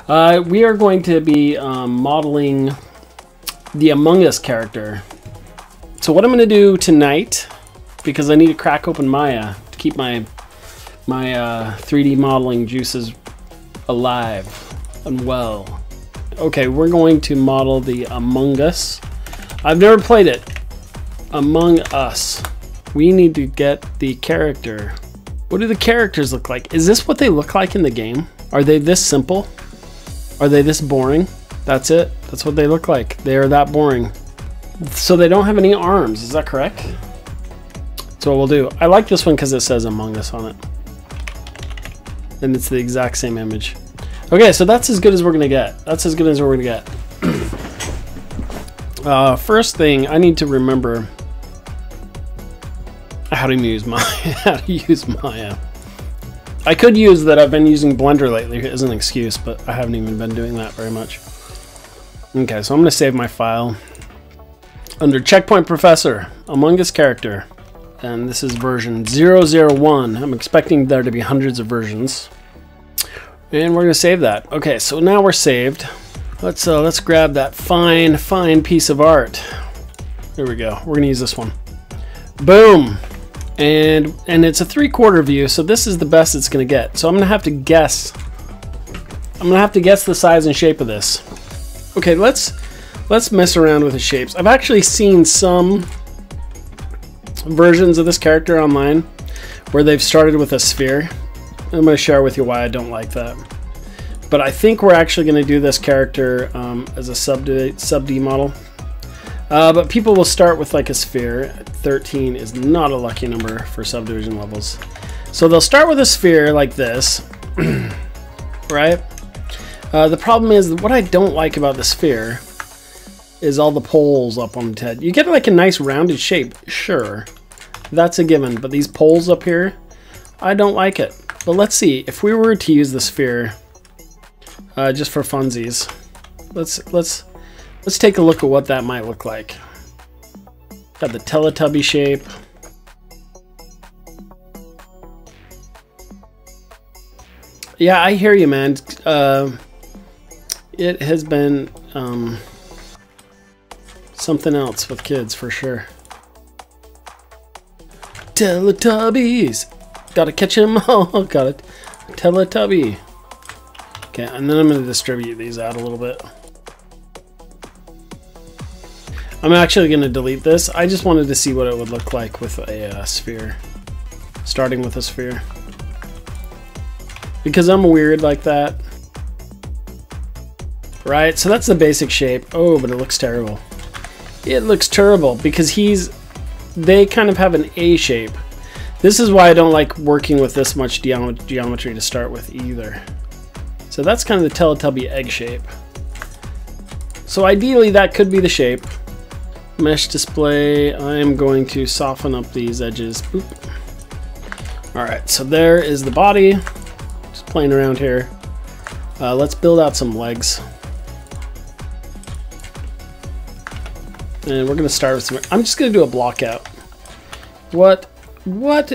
We are going to be modeling the Among Us character. So what I'm going to do tonight, because I need to crack open Maya to keep my 3D modeling juices alive and well. Okay, we're going to model the Among Us. I've never played it. Among Us. We need to get the character. What do the characters look like? Is this what they look like in the game? Are they this simple? Are they this boring? That's it. That's what they look like. They are that boring. So they don't have any arms. Is that correct? That's what we'll do. I like this one because it says Among Us on it. And it's the exact same image. Okay, so that's as good as we're going to get. That's as good as we're going to get. First thing, I need to remember how to use Maya. I could use that I've been using Blender lately as an excuse, but I haven't even been doing that very much. Okay, so I'm going to save my file under Checkpoint Professor, Among Us character. And this is version 001. I'm expecting there to be hundreds of versions. And we're going to save that. Okay, so now we're saved. Let's grab that fine piece of art. There we go. We're going to use this one. Boom. And it's a 3/4 view, so this is the best it's going to get. So I'm going to have to guess. I'm going to have to guess the size and shape of this. Okay, let's mess around with the shapes. I've actually seen some versions of this character online where they've started with a sphere. I'm going to share with you why I don't like that. But I think we're actually going to do this character as a sub-D model. But people will start with like a sphere. 13 is not a lucky number for subdivision levels. So they'll start with a sphere like this, right? The problem is, what I don't like about the sphere is all the poles up on the head. You get like a nice rounded shape, sure. That's a given, but these poles up here, I don't like it. But let's see, if we were to use the sphere just for funsies, let's take a look at what that might look like. Got the Teletubby shape. Yeah, I hear you, man. It has been something else with kids for sure. Teletubbies! Gotta catch them all. Got it. Teletubby. Okay, and then I'm going to distribute these out a little bit. I'm actually going to delete this. I just wanted to see what it would look like with a sphere. Starting with a sphere. Because I'm weird like that. Right, so that's the basic shape. Oh, but it looks terrible. It looks terrible because they kind of have an A shape. This is why I don't like working with this much geometry to start with either. So that's kind of the Teletubby egg shape. So ideally that could be the shape. Mesh display, I am going to soften up these edges. Boop. Alright, so there is the body. Just playing around here. Let's build out some legs. And we're going to start with some... I'm just going to do a block out. What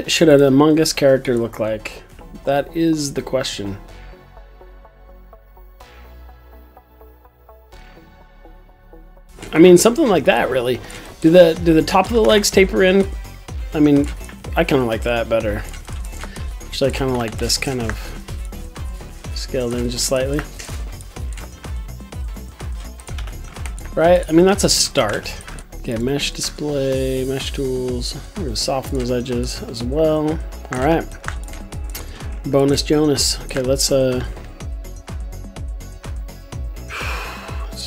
should an Among Us character look like? That is the question. I mean, something like that, really. Do the top of the legs taper in? I mean, I kind of like that better. Actually, I kind of like this kind of scaled in just slightly. Right? I mean, that's a start. Okay, mesh display, mesh tools. We're going to soften those edges as well. All right. Bonus Jonas. Okay, let's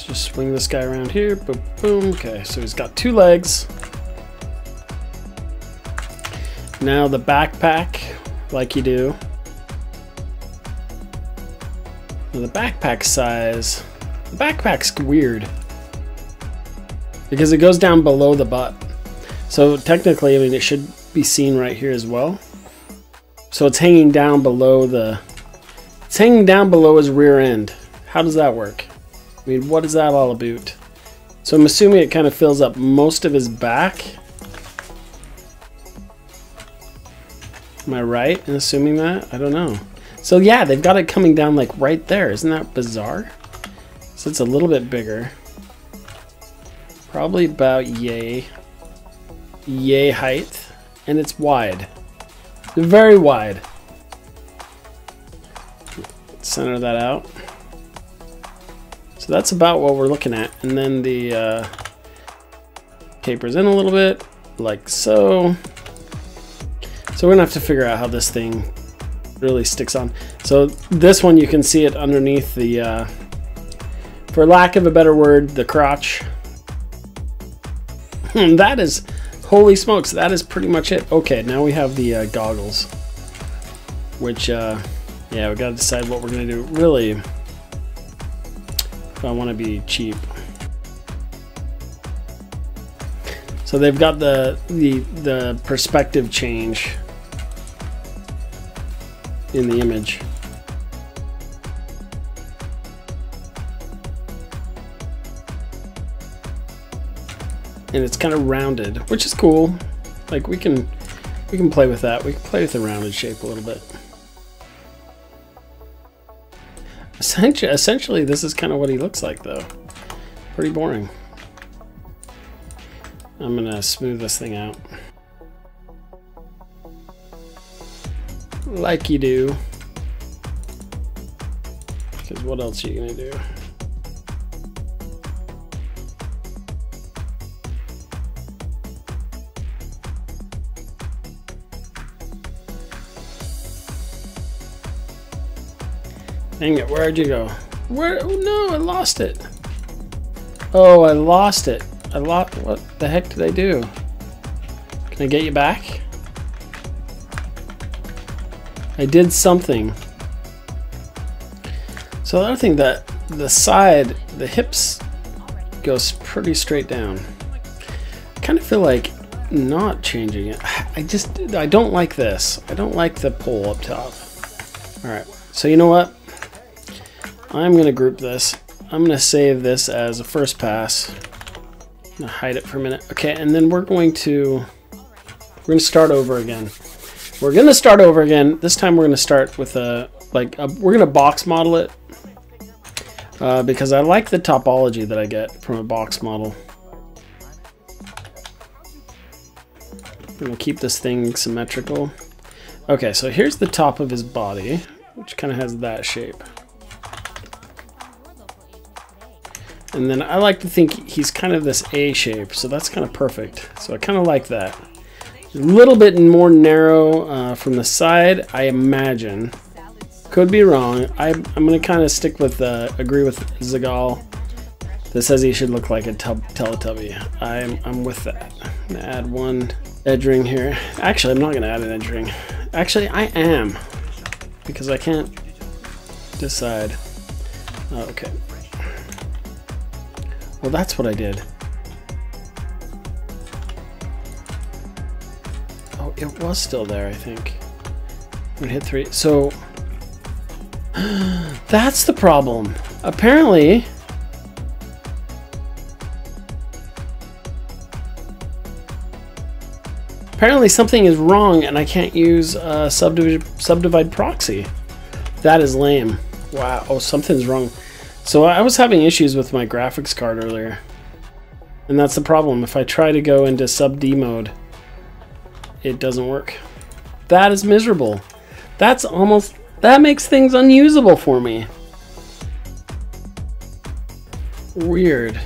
just swing this guy around here. Boom, boom. Okay, so he's got 2 legs. Now the backpack, like you do. Now the backpack size. The backpack's weird because it goes down below the butt. So technically, I mean, it should be seen right here as well. So it's hanging down below it's hanging down below his rear end. How does that work? I mean, what is that all about? So I'm assuming it kind of fills up most of his back. Am I right in assuming that? I don't know. So yeah, they've got it coming down like right there. Isn't that bizarre? So it's a little bit bigger. Probably about yay height. And it's wide. Very wide. Center that out. So that's about what we're looking at. And then the tapers in a little bit, like so. So we're gonna have to figure out how this thing really sticks on. So this one, you can see it underneath the, for lack of a better word, the crotch. That is, holy smokes, that is pretty much it. Okay, now we have the goggles, which, yeah, we gotta decide what we're gonna do. Really, if I wanna be cheap. So they've got the perspective change in the image. And it's kind of rounded, which is cool. Like we can play with that. We can play with the rounded shape a little bit. Essentially, this is kind of what he looks like, though. Pretty boring. I'm gonna smooth this thing out. Like you do. Because what else are you gonna do? Dang it, where'd you go? Where? Oh no, I lost it. Oh, I lost it. What the heck did I do? Can I get you back? I did something. So the other thing, that the side, the hips goes pretty straight down. I kind of feel like not changing it. I don't like this. I don't like the pole up top. All right, so you know what? I'm gonna group this. I'm gonna save this as a first pass. I'm gonna hide it for a minute. Okay, and then we're gonna start over again. We're gonna start over again. This time we're gonna start with we're gonna box model it because I like the topology that I get from a box model. I'm gonna keep this thing symmetrical. Okay, so here's the top of his body, which kind of has that shape. And then I like to think he's kind of this A shape, so that's kind of perfect. So I kind of like that. A little bit more narrow from the side, I imagine. Could be wrong. I'm going to kind of stick with, agree with Zagal that says he should look like a Teletubby. I'm with that. I'm going to add one edge ring here. Actually, I'm not going to add an edge ring. Actually, I am, because I can't decide. Oh, okay. Well, that's what I did. Oh, it was still there, I think. I'm gonna hit 3. So, that's the problem. Apparently, something is wrong and I can't use subdivide proxy. That is lame. Wow, oh, something's wrong. So I was having issues with my graphics card earlier, and that's the problem. If I try to go into sub D mode, it doesn't work. That is miserable. That makes things unusable for me. Weird.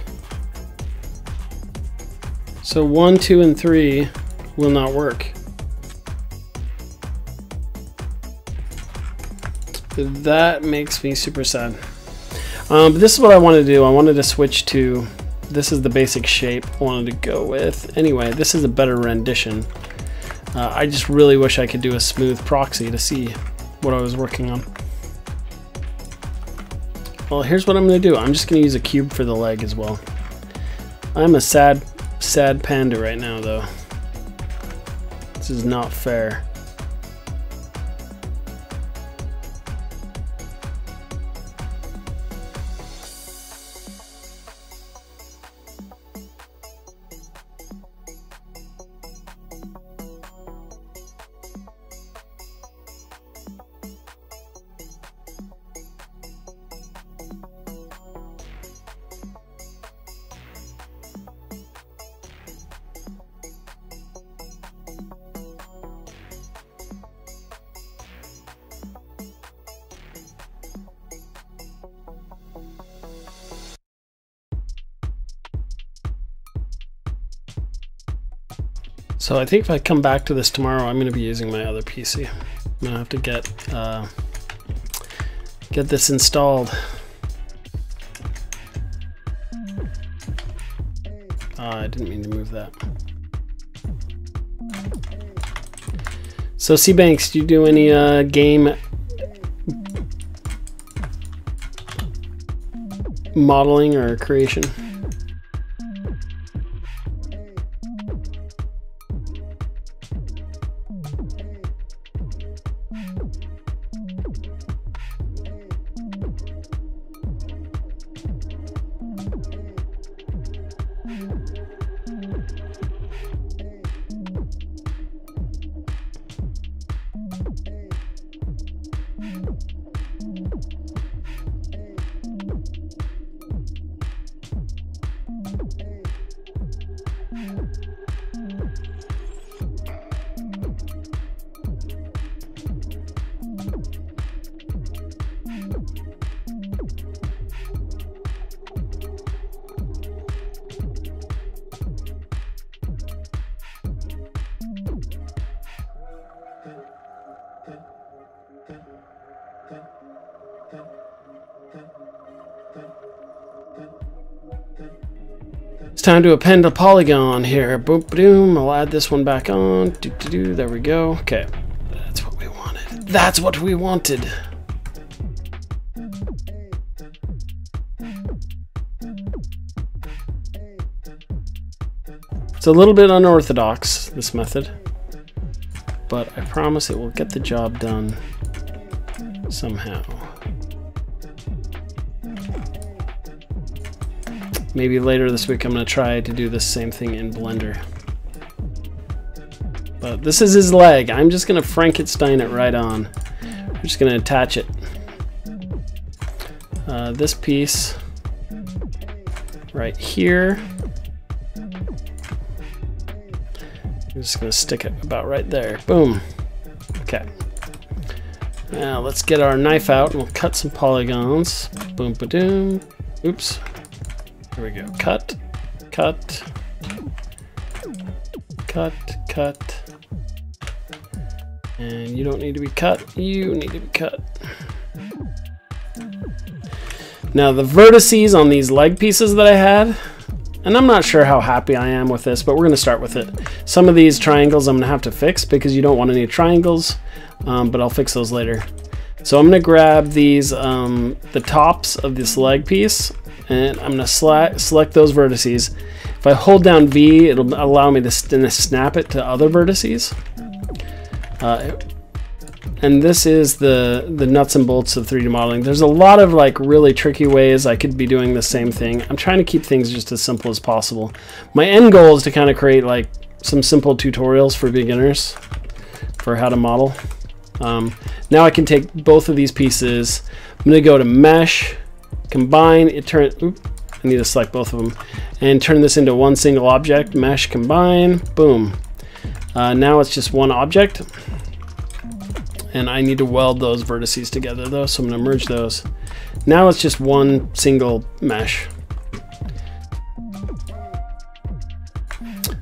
So 1, 2, and 3 will not work. That makes me super sad. But this is what I wanted to do. I wanted to switch to, this is the basic shape I wanted to go with. Anyway, this is a better rendition. I just really wish I could do a smooth proxy to see what I was working on. Well, here's what I'm going to do. I'm just going to use a cube for the leg as well. I'm a sad panda right now, though. This is not fair. So I think if I come back to this tomorrow, I'm going to be using my other PC. I'm going to have to get this installed. I didn't mean to move that. So C-Banks, do you do any game modeling or creation? It's time to append a polygon here. Boom, boom. I'll add this one back on. There we go. Okay, that's what we wanted. That's what we wanted. It's a little bit unorthodox, this method, but I promise it will get the job done somehow. Maybe later this week I'm going to try to do the same thing in Blender. But this is his leg. I'm just going to Frankenstein it right on. I'm just going to attach it. This piece right here. I'm just going to stick it about right there. Boom. Okay. Now let's get our knife out and we'll cut some polygons. Boom, ba-doom. Oops. There we go. Cut, cut, cut, cut. And you don't need to be cut. You need to be cut. Now the vertices on these leg pieces that I had, and I'm not sure how happy I am with this, but we're going to start with it. Some of these triangles I'm going to have to fix because you don't want any triangles, but I'll fix those later. So I'm going to grab these, the tops of this leg piece, and I'm going to select those vertices. If I hold down V, it'll allow me to snap it to other vertices. And this is the nuts and bolts of 3D modeling. There's a lot of like really tricky ways I could be doing the same thing. I'm trying to keep things just as simple as possible. My end goal is to kind of create like some simple tutorials for beginners for how to model. Now I can take both of these pieces. I'm going to go to Mesh, Combine, I need to select both of them, and turn this into one single object. Mesh, Combine, boom. Now it's just one object. And I need to weld those vertices together though, so I'm going to merge those. Now it's just one single mesh.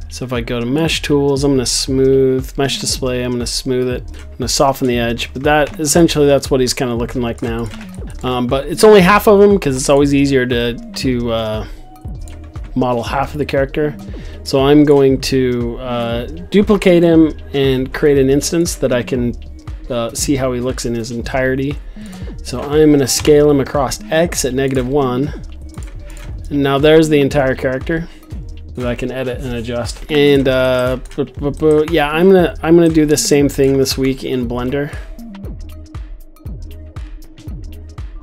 So if I go to Mesh Tools, I'm going to smooth Mesh Display, I'm going to smooth it, I'm going to soften the edge, but that essentially that's what he's kind of looking like now. But it's only half of him because it's always easier to model half of the character. So I'm going to duplicate him and create an instance that I can see how he looks in his entirety. So I'm going to scale him across X at -1. And now there's the entire character that I can edit and adjust. And yeah, I'm gonna do the same thing this week in Blender.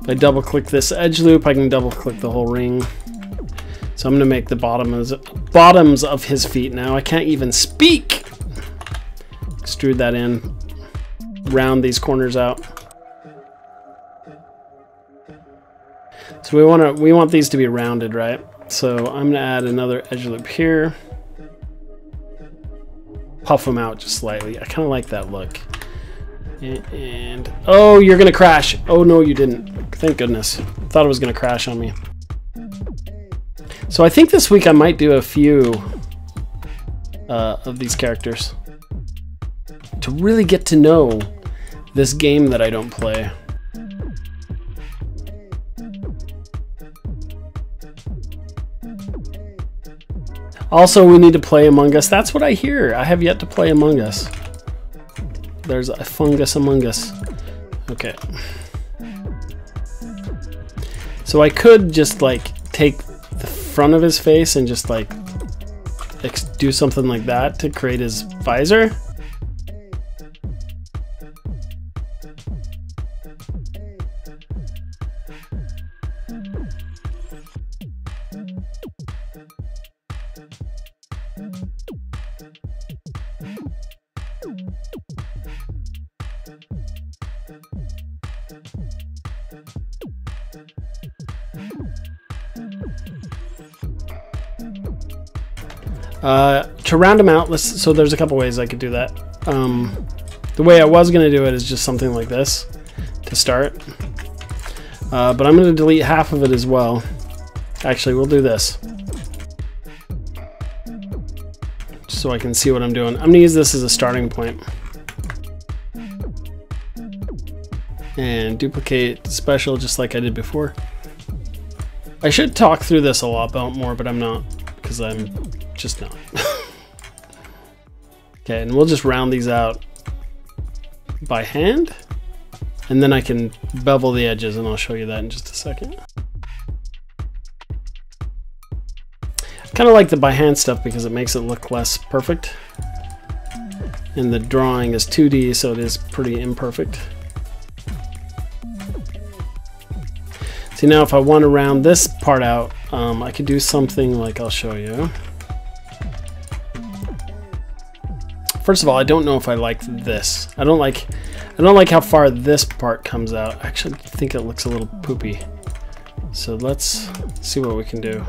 If I double click this edge loop, I can double click the whole ring. So I'm gonna make the bottoms of his feet now. I can't even speak. Extrude that in. Round these corners out. So we want these to be rounded, right? So I'm gonna add another edge loop here. Puff them out just slightly. I kind of like that look. And oh, you're gonna crash. Oh no, you didn't. Thank goodness. Thought it was gonna crash on me. So I think this week I might do a few of these characters to really get to know this game that I don't play. Also, we need to play Among Us. That's what I hear. I have yet to play Among Us. There's a fungus among us. Okay. So I could just like take the front of his face and just like do something like that to create his visor. To round them out, so there's a couple ways I could do that. The way I was going to do it is just something like this to start. But I'm going to delete half of it as well. Actually, we'll do this. Just so I can see what I'm doing. I'm going to use this as a starting point. And duplicate special just like I did before. I should talk through this a lot more, but I'm not, because I'm just not. Okay, and we'll just round these out by hand, and then I can bevel the edges, and I'll show you that in just a second. I kind of like the by hand stuff because it makes it look less perfect, and the drawing is 2D, so it is pretty imperfect. See, now if I want to round this part out, I could do something like, I'll show you. First of all, I don't know if I like this. I don't like how far this part comes out. I actually think it looks a little poopy. So let's see what we can do.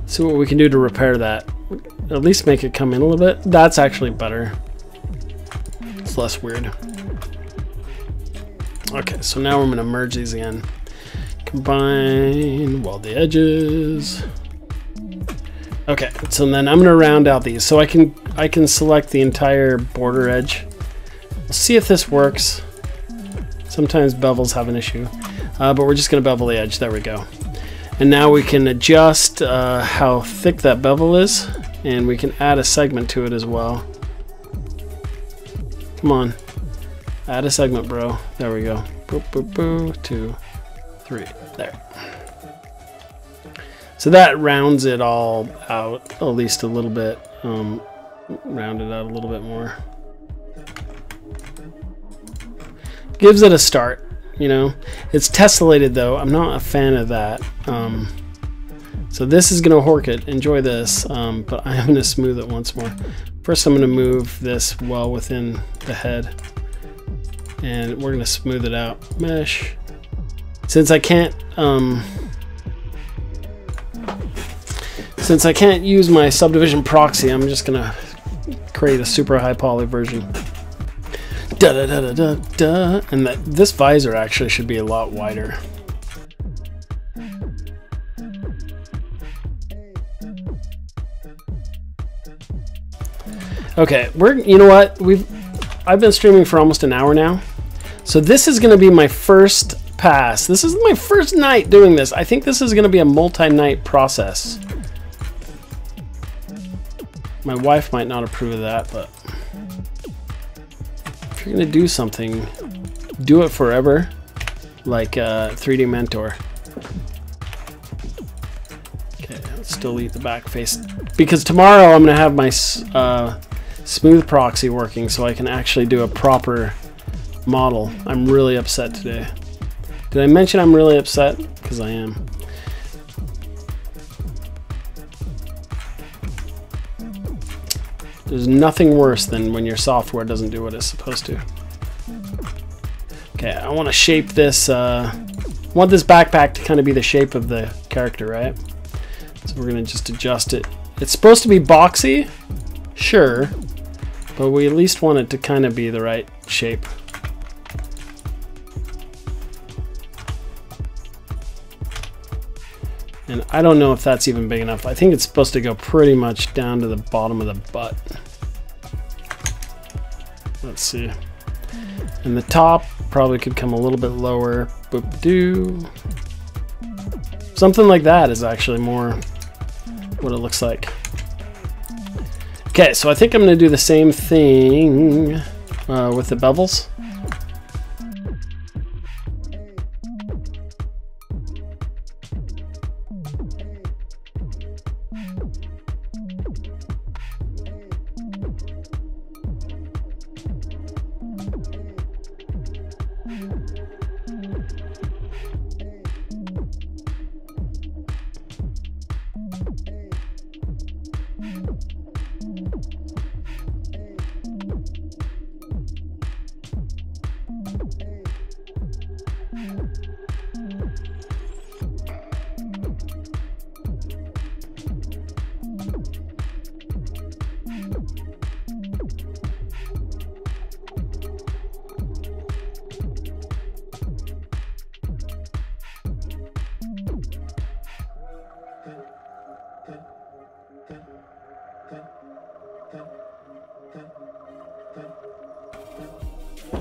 See what we can do to repair that. At least make it come in a little bit. That's actually better. It's less weird. Okay, so now we're going to merge these again. Combine, weld the edges. Okay, so then I'm gonna round out these. So I can select the entire border edge. We'll see if this works. Sometimes bevels have an issue, but we're just gonna bevel the edge. There we go. And now we can adjust how thick that bevel is, and we can add a segment to it as well. Come on, add a segment, bro. There we go. Boop, boop, boop. 2, 3. There. So that rounds it all out, at least a little bit. Round it out a little bit more. Gives it a start, you know. It's tessellated though. I'm not a fan of that. So this is gonna hork it. Enjoy this, but I'm gonna smooth it once more. First, I'm gonna move this well within the head, and we're gonna smooth it out. Mesh. Since I can't use my subdivision proxy, I'm just gonna create a super high poly version. Da da da da da da. And this visor actually should be a lot wider. Okay, you know what? I've been streaming for almost an hour now, so this is gonna be my first pass. This is my first night doing this. I think this is gonna be a multi-night process. My wife might not approve of that, but if you're gonna do something, do it forever, like 3D Mentor. Okay, let's delete the back face, because tomorrow I'm gonna have my smooth proxy working so I can actually do a proper model. I'm really upset today. Did I mention I'm really upset? Because I am. There's nothing worse than when your software doesn't do what it's supposed to. Okay, I want to shape this. I want this backpack to kind of be the shape of the character, right? So we're going to just adjust it. It's supposed to be boxy, sure, but we at least want it to kind of be the right shape. And I don't know if that's even big enough. I think it's supposed to go pretty much down to the bottom of the butt. Let's see. And the top probably could come a little bit lower. Boop-doo. Something like that is actually more what it looks like. Okay, so I think I'm going to do the same thing with the bevels.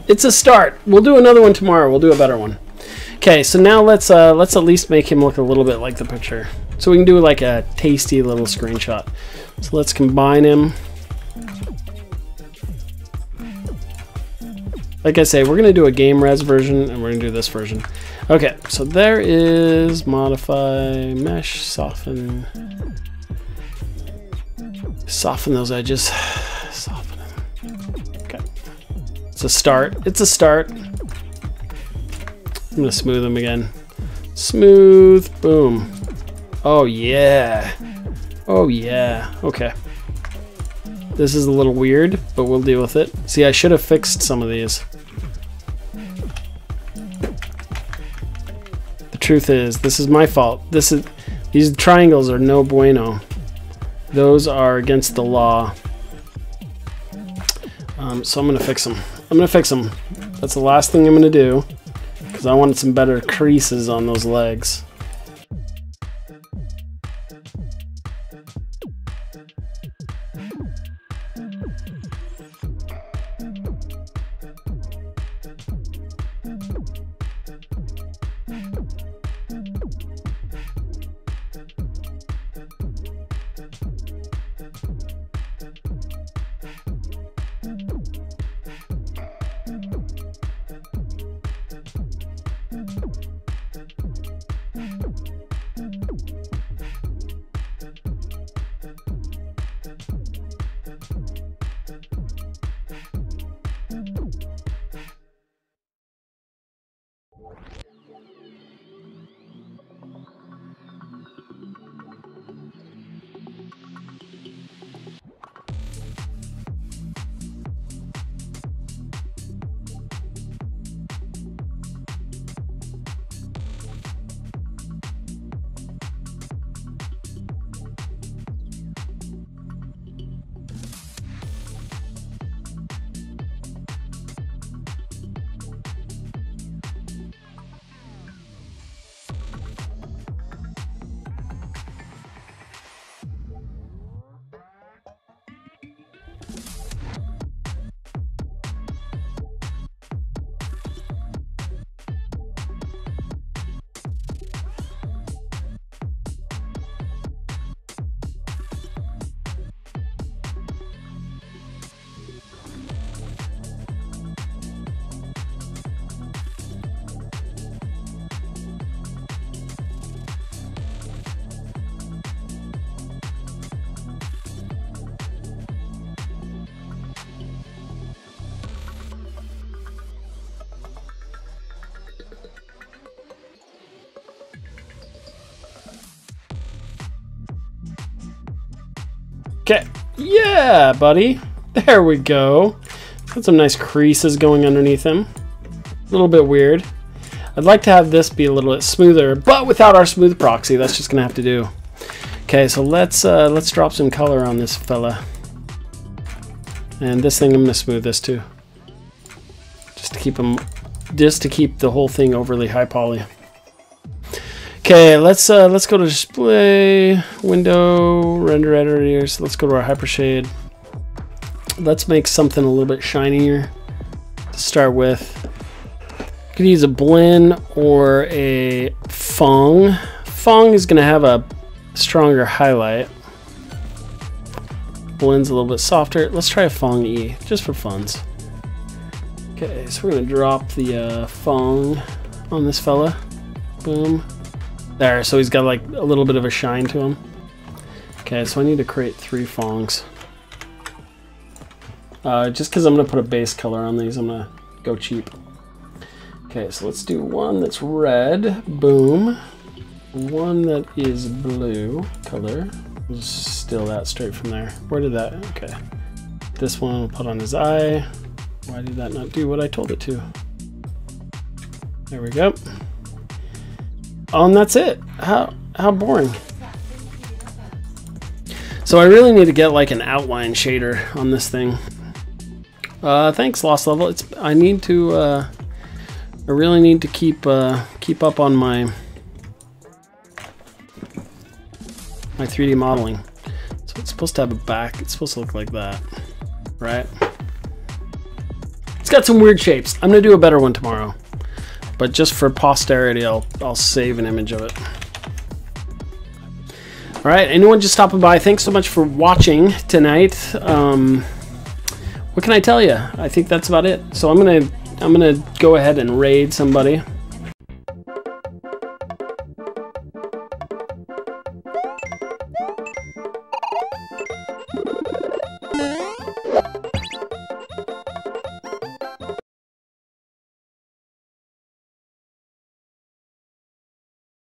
It's a start. We'll do another one tomorrow. We'll do a better one. Okay, so now let's at least make him look a little bit like the picture. So we can do like a tasty little screenshot. So let's combine him. Like I say, we're going to do a game res version and we're going to do this version. Okay, so there is modify, mesh, soften. Soften those edges. Soften them. Okay. It's a start. It's a start. I'm going to smooth them again. Smooth. Boom. Oh, yeah. Oh, yeah. Okay. This is a little weird, but we'll deal with it. See, I should have fixed some of these. The truth is, this is my fault. These triangles are no bueno. Those are against the law. So I'm going to fix them. I'm going to fix them. That's the last thing I'm going to do, because I wanted some better creases on those legs. Okay, yeah, buddy. There we go. Got some nice creases going underneath him. A little bit weird. I'd like to have this be a little bit smoother, but without our smooth proxy, that's just gonna have to do. Okay, so let's drop some color on this fella. And this thing, I'm gonna smooth this too, just to keep the whole thing overly high poly. Okay, let's go to display, window, render editor here. So let's go to our hypershade. Let's make something a little bit shinier to start with. You could use a blend or a Fong. Fong is going to have a stronger highlight. Blend's a little bit softer. Let's try a Fong E, just for funs. Okay, so we're going to drop the Fong on this fella. Boom. There, so he's got like a little bit of a shine to him. Okay, so I need to create 3 Fongs. Just because I'm going to put a base color on these, I'm going to go cheap. Okay, so let's do one that's red. Boom. One that is blue color. We'll just steal that straight from there. Where did that? Okay. This one we'll put on his eye. Why did that not do what I told it to? There we go. Oh, and that's it. How boring. So I really need to get like an outline shader on this thing. Thanks, Lost Level. I need to. I really need to keep up on my 3D modeling. So it's supposed to have a back. It's supposed to look like that, right? It's got some weird shapes. I'm gonna do a better one tomorrow. But just for posterity, I'll save an image of it. All right, anyone just stopping by, thanks so much for watching tonight. What can I tell you? I think that's about it. So I'm gonna go ahead and raid somebody.